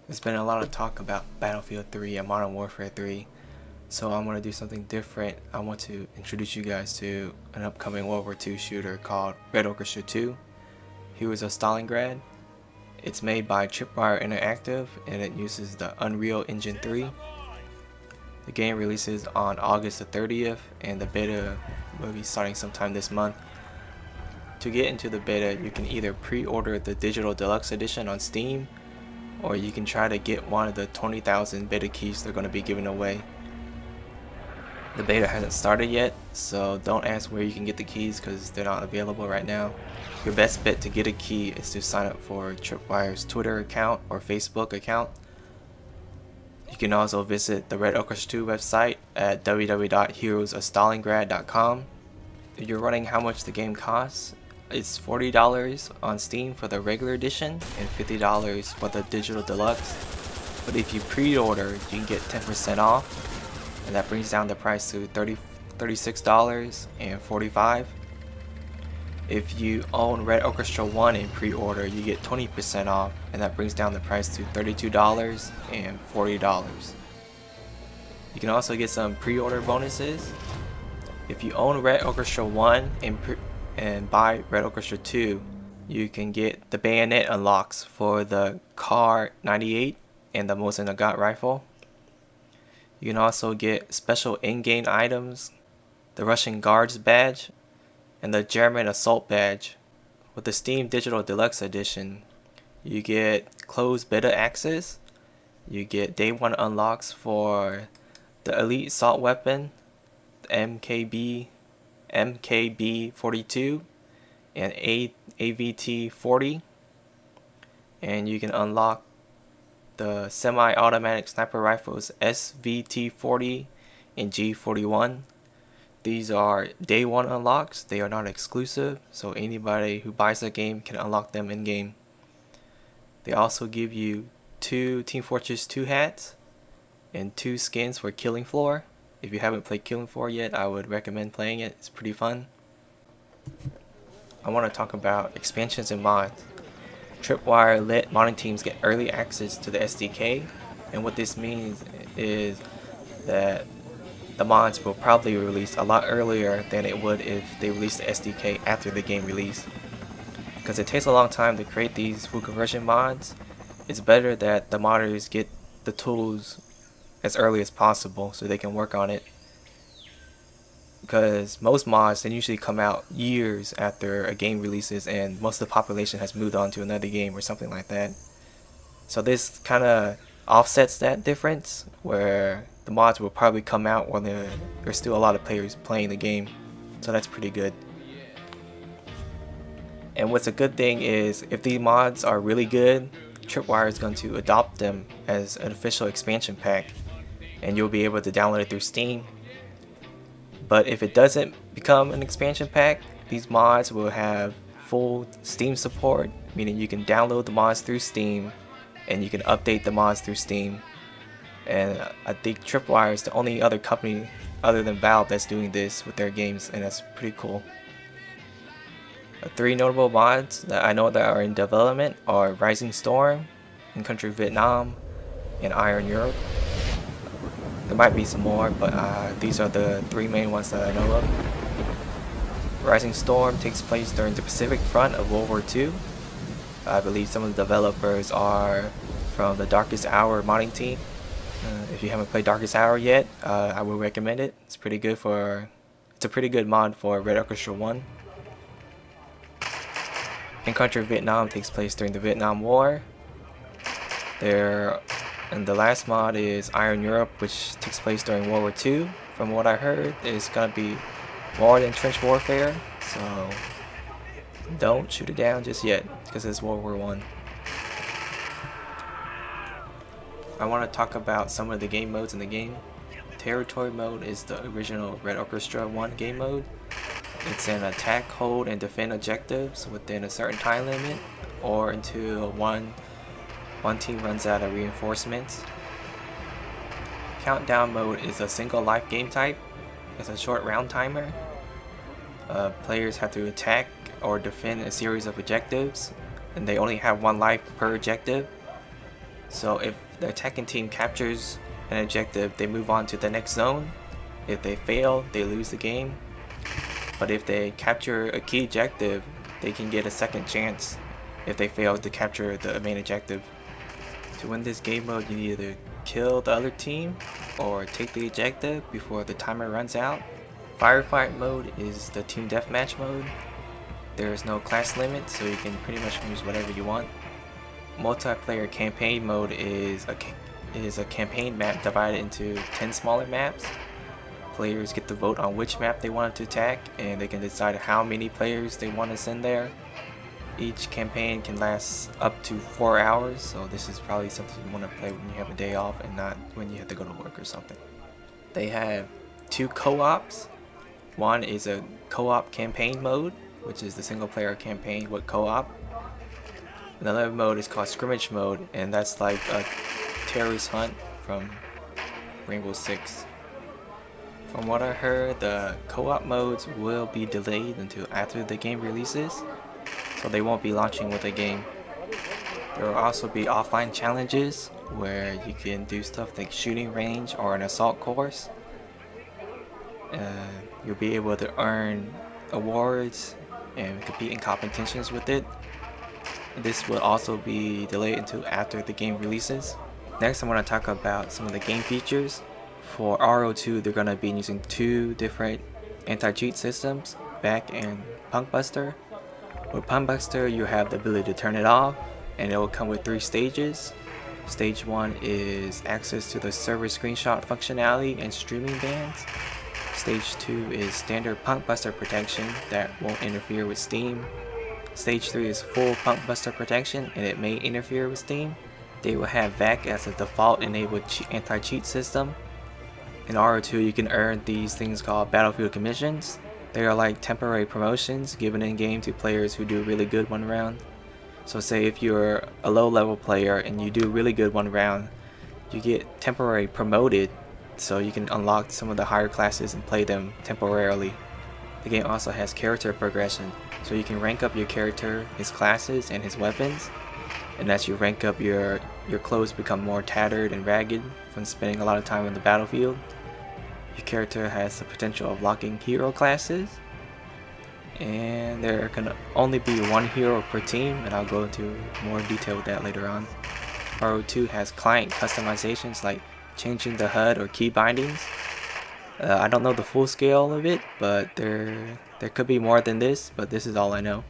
There's been a lot of talk about Battlefield 3 and Modern Warfare 3, so I'm going to do something different. I want to introduce you guys to an upcoming World War II shooter called Red Orchestra 2. Heroes of Stalingrad. It's made by Tripwire Interactive and it uses the Unreal Engine 3. The game releases on August the 30th and the beta will be starting sometime this month. To get into the beta, you can either pre-order the Digital Deluxe Edition on Steam, or you can try to get one of the 20,000 beta keys they're going to be giving away. The beta hasn't started yet, so don't ask where you can get the keys because they're not available right now. Your best bet to get a key is to sign up for Tripwire's Twitter account or Facebook account. You can also visit the Red Orchestra 2 website at www.heroesofstalingrad.com. If you're running how much the game costs, it's $40 on Steam for the regular edition and $50 for the digital deluxe. But if you pre-order, you can get 10% off, and that brings down the price to $36.45. If you own Red Orchestra 1 in pre-order, you get 20% off, and that brings down the price to $32 and $40. You can also get some pre-order bonuses. If you own Red Orchestra 1 and buy Red Orchestra 2, you can get the bayonet unlocks for the Kar 98 and the Mosin Nagant rifle. You can also get special in-game items, the Russian Guards badge, and the German Assault badge. With the Steam Digital Deluxe Edition, you get closed beta access, you get day 1 unlocks for the Elite Assault Weapon, the MKB-42 and AVT-40, and you can unlock the semi-automatic sniper rifles SVT-40 and G41. These are day 1 unlocks. They are not exclusive, so anybody who buys the game can unlock them in game. They also give you 2 Team Fortress 2 hats and 2 skins for Killing Floor. If you haven't played Killing Floor yet, I would recommend playing it. It's pretty fun. I want to talk about expansions and mods. Tripwire let modding teams get early access to the SDK, and what this means is that the mods will probably release a lot earlier than it would if they released the SDK after the game release. Because it takes a long time to create these full conversion mods, it's better that the modders get the tools as early as possible so they can work on it, because most mods they usually come out years after a game releases and most of the population has moved on to another game or something like that. So this kind of offsets that difference, where the mods will probably come out when there's still a lot of players playing the game, so that's pretty good. And what's a good thing is if these mods are really good, Tripwire is going to adopt them as an official expansion pack, and you'll be able to download it through Steam. But if it doesn't become an expansion pack, these mods will have full Steam support, meaning you can download the mods through Steam and you can update the mods through Steam. And I think Tripwire is the only other company other than Valve that's doing this with their games, and that's pretty cool. 3 notable mods that I know that are in development are Rising Storm, In Country Vietnam, and Iron Europe. There might be some more, but these are the 3 main ones that I know of. Rising Storm takes place during the Pacific Front of World War II. I believe some of the developers are from the Darkest Hour modding team. If you haven't played Darkest Hour yet, I will recommend it. It's a pretty good mod for Red Orchestra 1. In Country Vietnam takes place during the Vietnam War. And the last mod is Iron Europe, which takes place during World War II. From what I heard, it's gonna be more than trench warfare, so don't shoot it down just yet, because it's World War I. I want to talk about some of the game modes in the game. Territory mode is the original Red Orchestra 1 game mode. It's an attack, hold, and defend objectives within a certain time limit, or until one team runs out of reinforcements. Countdown mode is a single life game type. It's a short round timer. Players have to attack or defend a series of objectives, and they only have 1 life per objective. So if the attacking team captures an objective, they move on to the next zone. If they fail, they lose the game. But if they capture a key objective, they can get a second chance if they fail to capture the main objective. To win this game mode, you need to either kill the other team or take the objective before the timer runs out. Firefight mode is the team deathmatch mode. There is no class limit, so you can pretty much use whatever you want. Multiplayer campaign mode is a campaign map divided into 10 smaller maps. Players get to vote on which map they want to attack, and they can decide how many players they want to send there. Each campaign can last up to 4 hours, so this is probably something you want to play when you have a day off and not when you have to go to work or something. They have 2 co-ops. One is a co-op campaign mode, which is the single player campaign with co-op. Another mode is called scrimmage mode, and that's like a terrorist hunt from Rainbow Six. From what I heard, the co-op modes will be delayed until after the game releases, so they won't be launching with the game. There will also be offline challenges where you can do stuff like shooting range or an assault course. You'll be able to earn awards and compete in competitions with it. This will also be delayed until after the game releases. Next, I want to talk about some of the game features. For RO2, they're going to be using 2 different anti-cheat systems, Back and Punkbuster. With Punkbuster, you have the ability to turn it off, and it will come with 3 stages. Stage 1 is access to the server screenshot functionality and streaming bans. Stage 2 is standard Punkbuster protection that won't interfere with Steam. Stage 3 is full Punkbuster protection, and it may interfere with Steam. They will have VAC as a default enabled anti-cheat system. In RO2, you can earn these things called battlefield commissions. They are like temporary promotions given in game to players who do really good one round. So say if you're a low level player and you do really good one round, you get temporarily promoted, so you can unlock some of the higher classes and play them temporarily. The game also has character progression, so you can rank up your character, his classes, and his weapons. And as you rank up, your clothes become more tattered and ragged from spending a lot of time on the battlefield. Your character has the potential of locking hero classes, and there can only be 1 hero per team, and I'll go into more detail with that later on. RO2 has client customizations like changing the HUD or key bindings. I don't know the full scale of it, but there could be more than this, but this is all I know.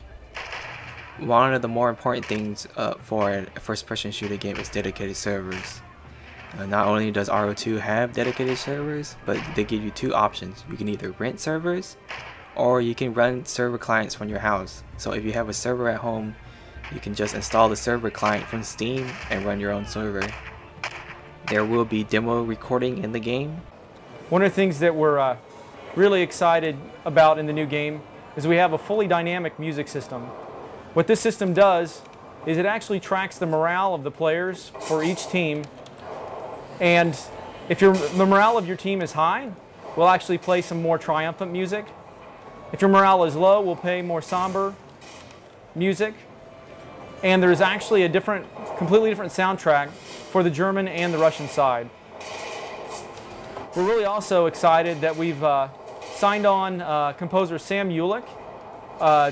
One of the more important things for a first-person shooter game is dedicated servers. Not only does RO2 have dedicated servers, but they give you 2 options. You can either rent servers, or you can run server clients from your house. So if you have a server at home, you can just install the server client from Steam and run your own server. There will be demo recording in the game. One of the things that we're really excited about in the new game is we have a fully dynamic music system. What this system does is it actually tracks the morale of the players for each team, and if the morale of your team is high, we'll actually play some more triumphant music. If your morale is low, we'll play more somber music. And there's actually a completely different soundtrack for the German and the Russian side. We're really also excited that we've signed on composer Sam Ulick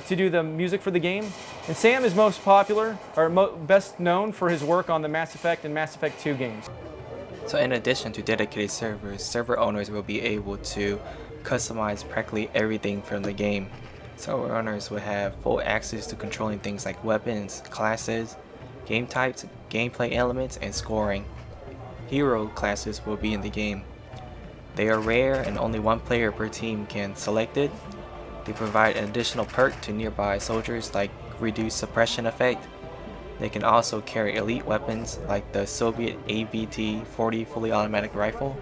to do the music for the game. And Sam is most popular, or best known for his work on the Mass Effect and Mass Effect 2 games. So in addition to dedicated servers, server owners will be able to customize practically everything from the game. Server owners will have full access to controlling things like weapons, classes, game types, gameplay elements, and scoring. Hero classes will be in the game. They are rare and only 1 player per team can select it. They provide an additional perk to nearby soldiers like reduced suppression effect. They can also carry elite weapons like the Soviet AVT-40 fully automatic rifle.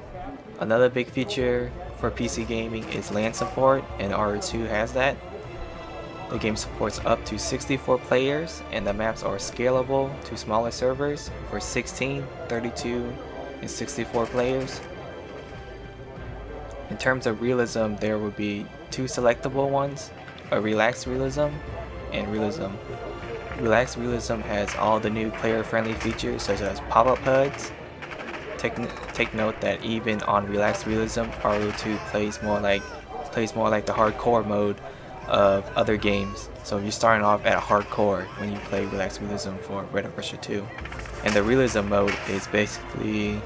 Another big feature for PC gaming is LAN support, and RO2 has that. The game supports up to 64 players, and the maps are scalable to smaller servers for 16, 32, and 64 players. In terms of realism, there will be 2 selectable ones, a relaxed realism and realism. Relaxed Realism has all the new player-friendly features such as pop-up HUDs. Take note that even on Relaxed Realism, RO2 plays more like the hardcore mode of other games. So you're starting off at a hardcore when you play Relaxed Realism for Red Orchestra 2. And the Realism mode is basically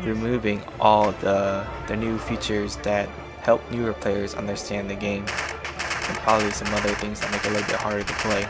removing all the new features that help newer players understand the game, and probably some other things that make it a little bit harder to play.